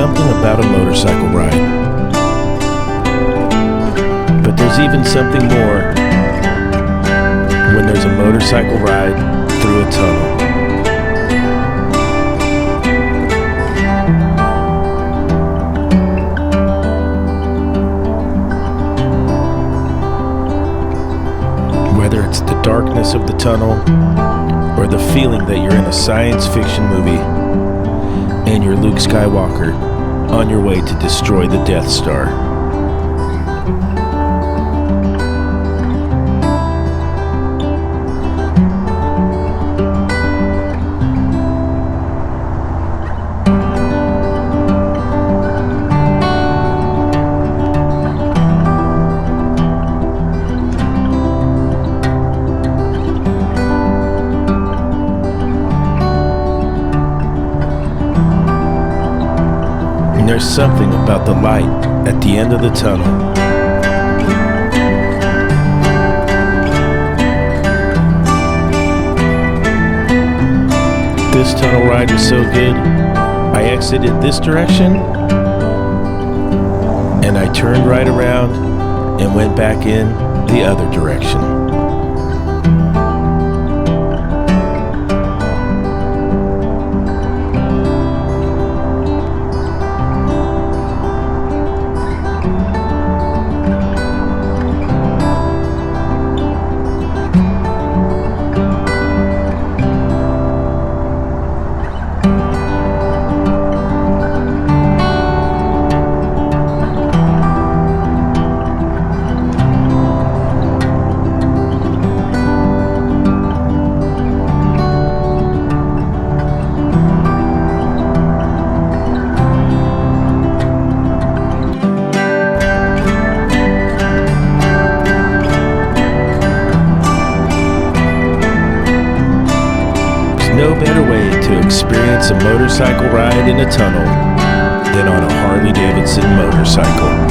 something about a motorcycle ride. But there's even something more when there's a motorcycle ride through a tunnel. Whether it's the darkness of the tunnel or the feeling that you're in a science fiction movie and you're Luke Skywalker on your way to destroy the Death Star. And there's something about the light at the end of the tunnel. This tunnel ride was so good, I exited this direction and I turned right around and went back in the other direction. No better way to experience a motorcycle ride in a tunnel than on a Harley-Davidson motorcycle.